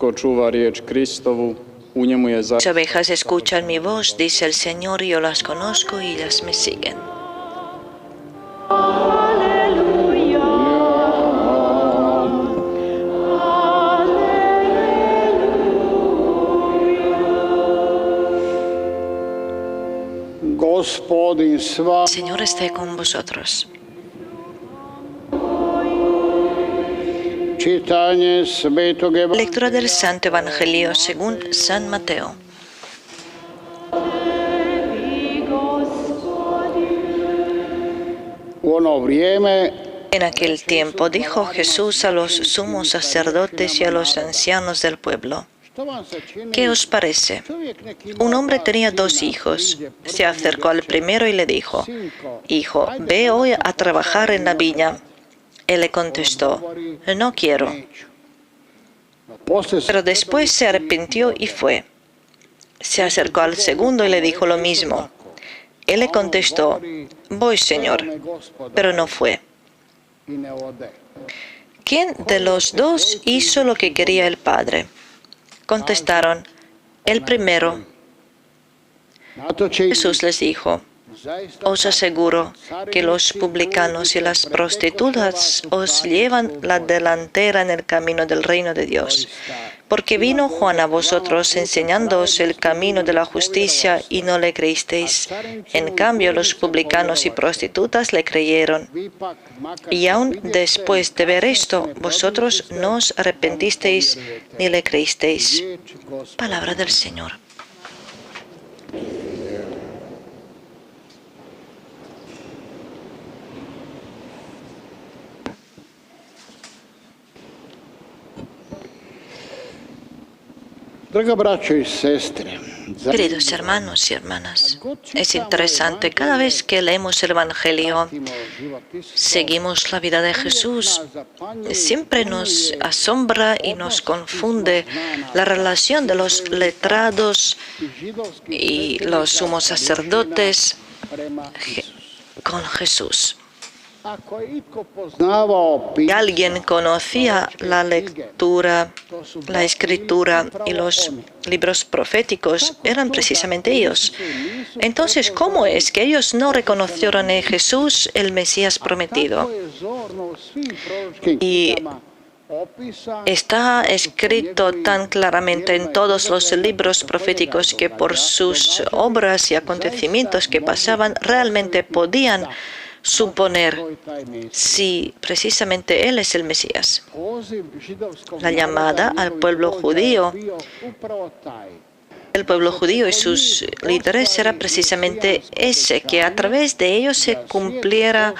Tko čuva riječ Kristovu, u njemu je Las ovejas escuchan mi voz, dice el Señor, yo las conozco y ellas me siguen. Gospodin s vama. El Señor esté con vosotros. Čitanje Svetog Evanđelja. Lectura del Santo Evangelio según San Mateo. U ono vrijeme En aquel tiempo dijo Jesús a los sumos sacerdotes y a los ancianos del pueblo: što vam se čini? ¿Qué os parece? Un hombre tenía 2 hijos. Se acercó al primero y le dijo: Hijo, ve hoy a trabajar en la viña. Él le contestó: No quiero. Poslije se Pero después se arrepintió y fue. Se acercó al segundo y le dijo lo mismo. Él le contestó: Voy, Señor. Pero no fue. i ne ode. ¿Quién de los 2 hizo lo que quería el Padre? Contestaron: El primero. Na to će Jesús les dijo: zaista Os aseguro que los publicanos y las prostitutas os llevan la delantera en el camino del reino de Dios. Porque vino Juan a vosotros enseñándoos el camino de la justicia y no le creísteis. En cambio, los publicanos y prostitutas le creyeron. vi pak makar Y aún después de ver esto, vosotros no os arrepentisteis ni le creísteis. riječ Gospod. Palabra del Señor. Draga braćo i sestre, Queridos hermanos y hermanas, es interesante, cada vez que leemos el Evangelio, seguimos la vida de Jesús, siempre nos asombra y nos confunde la relación de los letrados y los sumos sacerdotes con Jesús. Ako je itko poznavao Si alguien conocía la lectura, la escritura y los libros proféticos, eran precisamente ellos. Entonces, ¿cómo es que ellos no reconocieron en Jesús el Mesías prometido? je zorno u svim proročkim Y knjigama opisan está escrito tan claramente en todos los libros proféticos que por sus obras y acontecimientos que pasaban, realmente podían suponer si precisamente Él es el Mesías. poziv židovskog La llamada naroda, al pueblo njihovih judío, vođa bio upravo taj. el pueblo judío y sus líderes era precisamente ese, que a través de ellos se cumpliera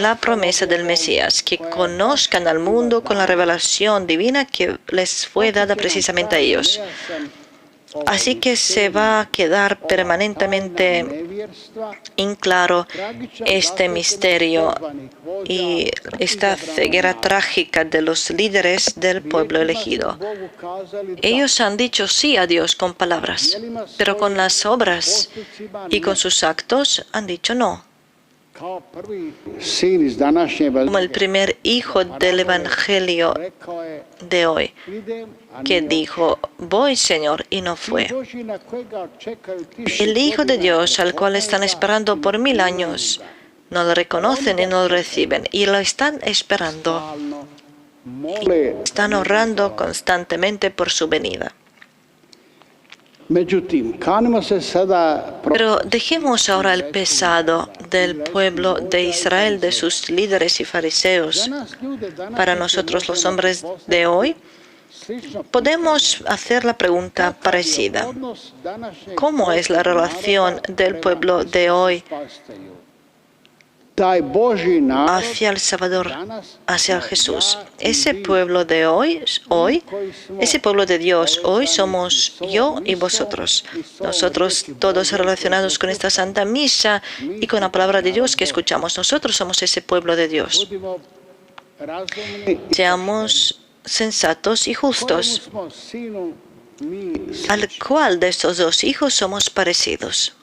la promesa del Mesías, que conozcan al mundo con la revelación divina que les fue dada precisamente a ellos. Así que se va a quedar permanentemente en claro este misterio y esta ceguera trágica de los líderes del pueblo elegido. Ellos han dicho sí a Dios con palabras, pero con las obras y con sus actos han dicho no. Kao prvi sin iz današnje Como el primer hijo del Evangelio rekao je de hoy, idem, a que ne dijo: Voy, Señor, y no fue. Božji na kojega čekaju tisuću El Hijo de godina, Dios, al cual están esperando por 1000 años, no lo reconocen y no lo reciben, y lo están esperando. stalno mole. Están orando constantemente por su venida. Međutim, kanimo se sada Pero dejemos ahora el pesado del pueblo de Israel, de sus líderes y fariseos. nas ljude danas Para nosotros los hombres de hoy, slično podemos hacer la pregunta parecida. odnos današnjeg ¿Cómo es la relación del pueblo de hoy spasitelju. Taj Božji narod hacia el Salvador, danas hacia Jesús? Ese pueblo de hoy, ese pueblo de Dios, hoy somos yo y vosotros. Nosotros todos relacionados con esta Santa Misa y con la palabra de Dios que escuchamos. Nosotros somos ese pueblo de Dios. budimo razumni. Seamos sensatos y justos. Kojemu smo sinu mi ¿Al cual de estos 2 hijos somos parecidos?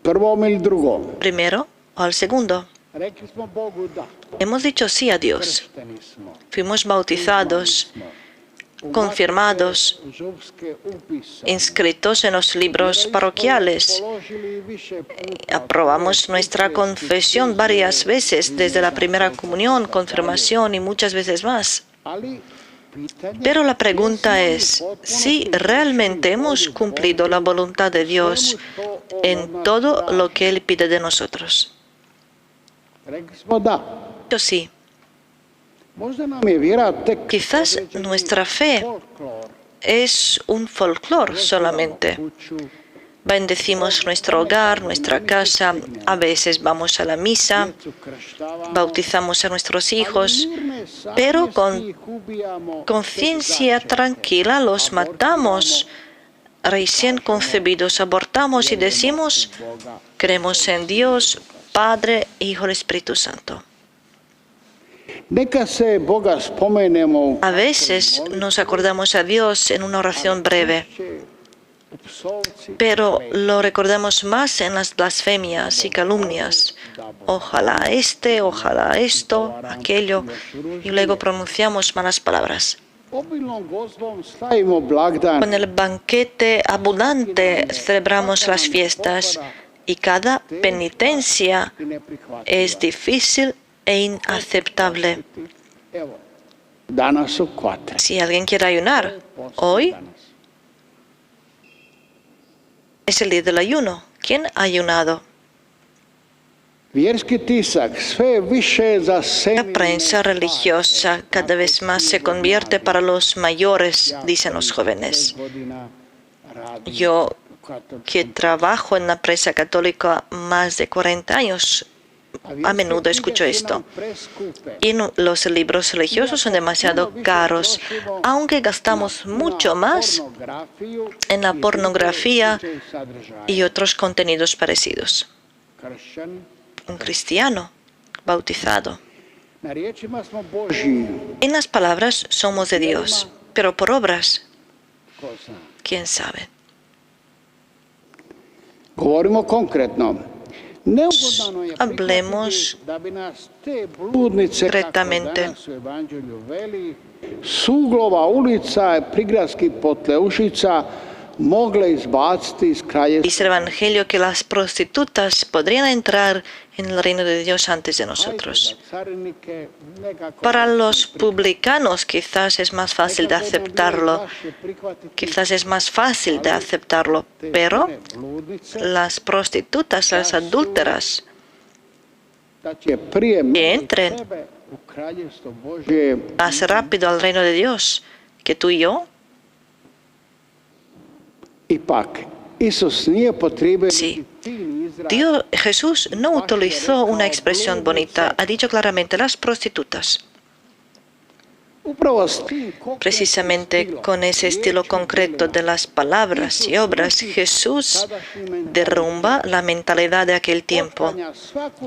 prvom ili drugom? ¿Primero o al segundo? Rekli smo Bogu da. Hemos dicho sí a Dios. Kršteni smo. Fuimos bautizados confirmados, inscritos en los libros parroquiales. Aprobamos nuestra confesión varias veces, desde la primera comunión, confirmación y muchas veces más. Pero la pregunta es si realmente hemos cumplido la voluntad de Dios en todo lo que Él pide de nosotros. Yo sí. Quizás nuestra fe es un folclore solamente. Bendecimos nuestro hogar, nuestra casa, a veces vamos a la misa, bautizamos a nuestros hijos, pero con conciencia tranquila los matamos, recién concebidos, abortamos y decimos, creemos en Dios, Padre, Hijo y Espíritu Santo. A veces nos acordamos a Dios en una oración breve, pero lo recordamos más en las blasfemias y calumnias. Ojalá ojalá esto, aquello, y luego pronunciamos malas palabras. Con el banquete abundante celebramos las fiestas y cada penitencia es difícil e inaceptable. Si alguien quiere ayunar, hoy es el día del ayuno. ¿Quién ha ayunado? La prensa religiosa cada vez más se convierte para los mayores, dicen los jóvenes. Yo, que trabajo en la prensa católica más de 40 años, a menudo escucho esto. Y los libros religiosos son demasiado caros, aunque gastamos mucho más en la pornografía y otros contenidos parecidos. Un cristiano bautizado. En las palabras somos de Dios, pero por obras, ¿quién sabe? Hablemos concretamente. Dice el Evangelio que las prostitutas podrían entrar en el reino de Dios antes de nosotros. Para los publicanos quizás es más fácil de aceptarlo. Pero las prostitutas, las adúlteras, que entren más rápido al reino de Dios que tú y yo. Sí. Jesús no utilizó una expresión bonita, ha dicho claramente las prostitutas. Precisamente con ese estilo concreto de las palabras y obras, Jesús derrumba la mentalidad de aquel tiempo.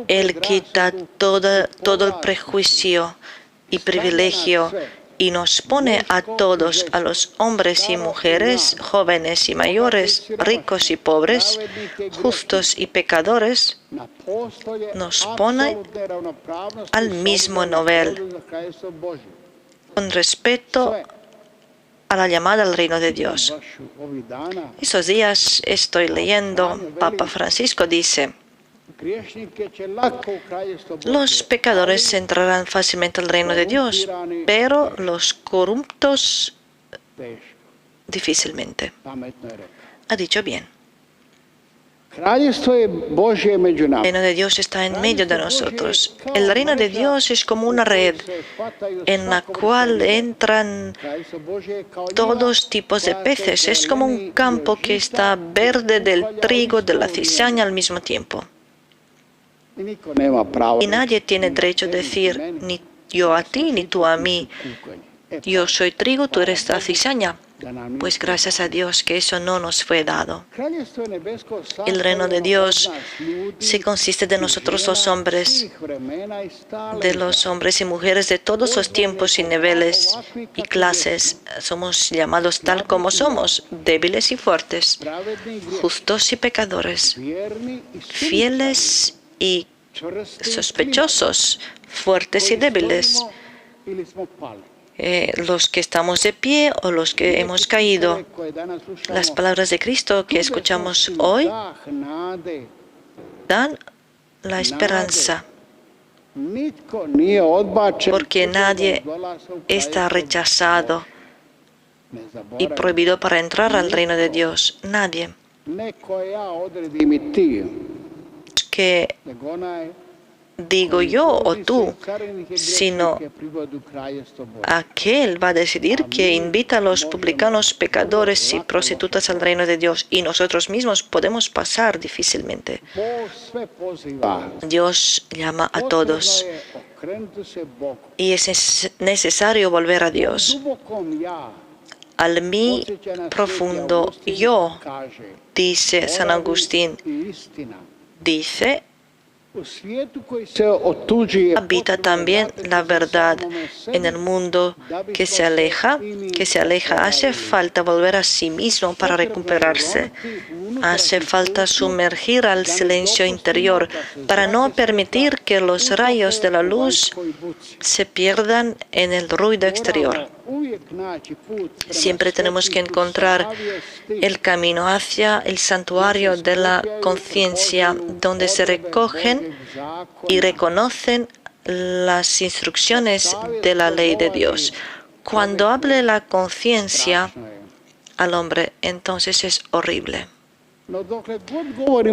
Él quita todo el prejuicio y privilegio y nos pone a todos, a los hombres y mujeres, jóvenes y mayores, ricos y pobres, justos y pecadores, nos pone al mismo nivel, con respeto a la llamada al reino de Dios. Esos días estoy leyendo, Papa Francisco dice, los pecadores entrarán fácilmente al reino de Dios, pero los corruptos difícilmente. Ha dicho bien. El reino de Dios está en medio de nosotros. El reino de Dios es como una red en la cual entran todos tipos de peces. Es como un campo que está verde del trigo, de la cizaña al mismo tiempo. Y nadie tiene derecho a decir, ni yo a ti, ni tú a mí. Yo soy trigo, tú eres la cizaña. Pues gracias a Dios que eso no nos fue dado. El reino de Dios se consiste de nosotros los hombres, de los hombres y mujeres de todos los tiempos y niveles y clases. Somos llamados tal como somos, débiles y fuertes, justos y pecadores, fieles y sospechosos, fuertes y débiles. los que estamos de pie o los que hemos caído. Las palabras de Cristo que escuchamos hoy dan la esperanza, porque nadie está rechazado y prohibido para entrar al reino de Dios. Nadie. Que digo yo o tú, sino aquel va a decidir que invita a los publicanos, pecadores y prostitutas al reino de Dios, y nosotros mismos podemos pasar difícilmente. Dios llama a todos y es necesario volver a Dios. Al mí profundo yo, dice San Agustín, dice, habita también la verdad en el mundo que se aleja. Hace falta volver a sí mismo para recuperarse. Hace falta sumergir al silencio interior para no permitir que los rayos de la luz se pierdan en el ruido exterior. Siempre tenemos que encontrar el camino hacia el santuario de la conciencia, donde se recogen y reconocen las instrucciones de la ley de Dios. Cuando hable la conciencia al hombre, entonces es horrible.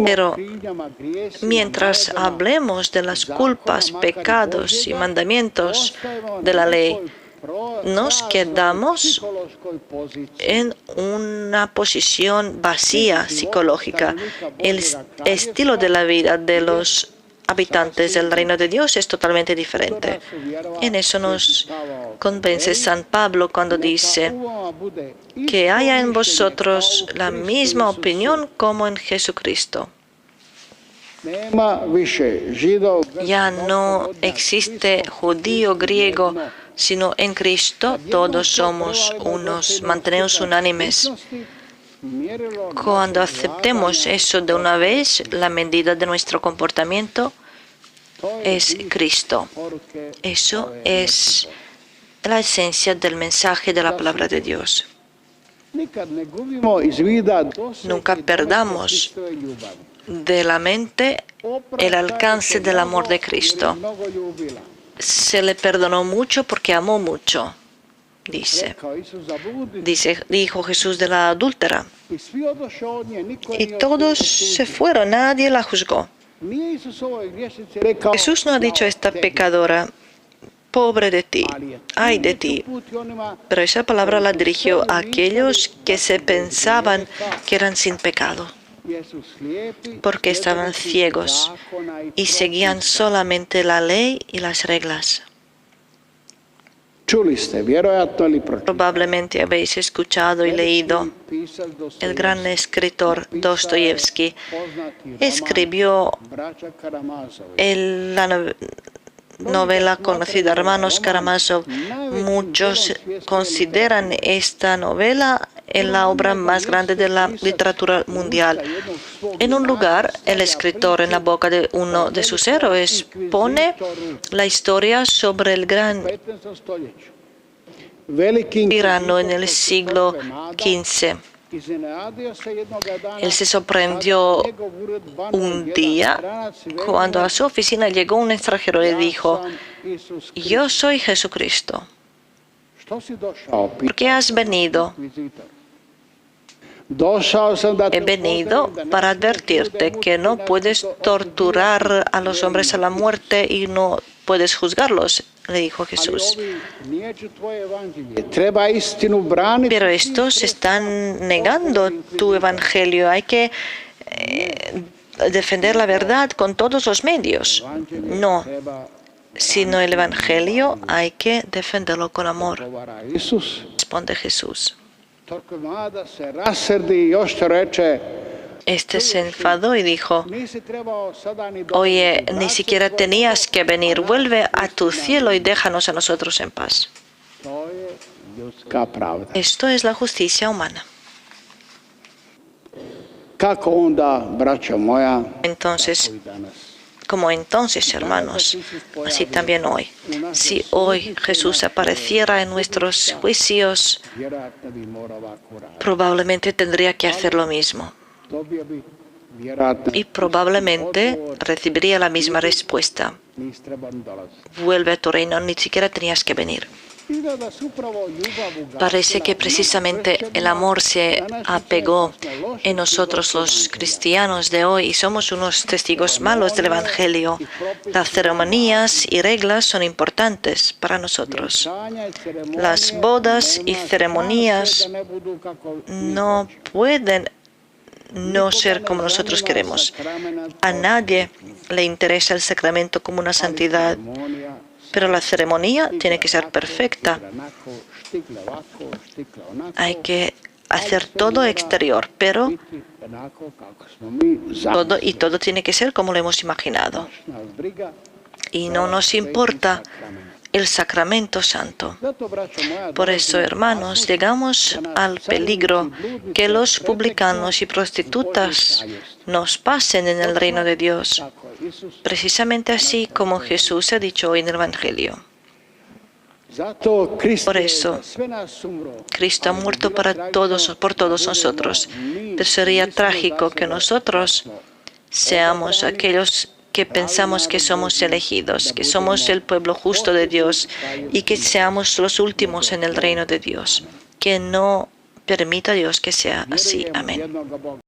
Pero mientras hablemos de las culpas, pecados y mandamientos de la ley, nos quedamos en una posición vacía psicológica. El estilo de la vida de los habitantes del reino de Dios es totalmente diferente. En eso nos convence San Pablo cuando dice que haya en vosotros la misma opinión como en Jesucristo. Ya no existe judío, griego, sino en Cristo todos somos unos. Manteneos unánimes. Cuando aceptemos eso de una vez, la medida de nuestro comportamiento es Cristo. Eso es la esencia del mensaje de la palabra de Dios. Nunca perdamos de la mente el alcance del amor de Cristo. Se le perdonó mucho porque amó mucho, dijo Jesús de la adúltera. Y todos se fueron, nadie la juzgó. Jesús no ha dicho a esta pecadora, pobre de ti, ay de ti. Pero esa palabra la dirigió a aquellos que se pensaban que eran sin pecado, porque estaban ciegos y seguían solamente la ley y las reglas. Probablemente habéis escuchado y leído. El gran escritor Dostoyevsky escribió la novela conocida Hermanos Karamazov. Muchos consideran esta novela la obra más grande de la literatura mundial. En un lugar, el escritor, en la boca de uno de sus héroes, pone la historia sobre el gran tirano en el siglo XV. Él se sorprendió un día cuando a su oficina llegó un extranjero y le dijo: yo soy Jesucristo. ¿Por qué has venido? He venido para advertirte que no puedes torturar a los hombres a la muerte y no puedes juzgarlos, le dijo Jesús. Pero estos están negando tu evangelio. Hay que defender la verdad con todos los medios. No, sino el evangelio hay que defenderlo con amor, responde Jesús. Este se enfadó y dijo: oye, ni siquiera tenías que venir, vuelve a tu cielo y déjanos a nosotros en paz. Esto es la justicia humana. Entonces, Como entonces, hermanos, así también hoy. Si hoy Jesús apareciera en nuestros juicios, vjerojatno bi morala korati. probablemente tendría que hacer lo mismo. Dobio bi vjerojatno Y probablemente recibiría la misma respuesta. nis treba ni dolaziti. Vuelve a tu reino, ni siquiera tenías que venir. Izgleda da se upravo ljubav ugasila Parece que u nama precisamente el kršćanima. amor se Danas apegó smo loši en nosotros los svjedoci cristianos de hoy y somos unos testigos malos del Evangelio. Las ceremonias y reglas son importantes para nosotros. Vjenčanja i ceremonije Las bodas y nema ceremonias šanse da ne budu kako mi no hoćemo. pueden no Nikoga ser ne como nosotros zanima queremos. sakramenat A kao nadie le interesa el sacramento como una ali santidad, ceremonija pero la ceremonia tiene que ser perfecta. štikle onako, štikle ovako, štikle onako. Hay que hacer todo exterior, pero Biti onako kako smo mi zamislili. todo tiene que ser como lo hemos imaginado. Nas briga Y no nos importa el sacramento santo. Zato, braćo moja, Por eso, hermanos, llegamos al peligro que los publicanos y prostitutas nos pasen en el reino de Dios, tako Isus. precisamente así como Jesús ha dicho hoy en el Evangelio. Zato Krist Por je eso, za sve nas umro. Cristo ha muerto para todos, por todos nosotros, pero sería trágico que nosotros seamos aquellos que pensamos que somos elegidos, que somos el pueblo justo de Dios y que seamos los últimos en el reino de Dios. Que no permita Dios que sea así. Amén. Jednoga Boga.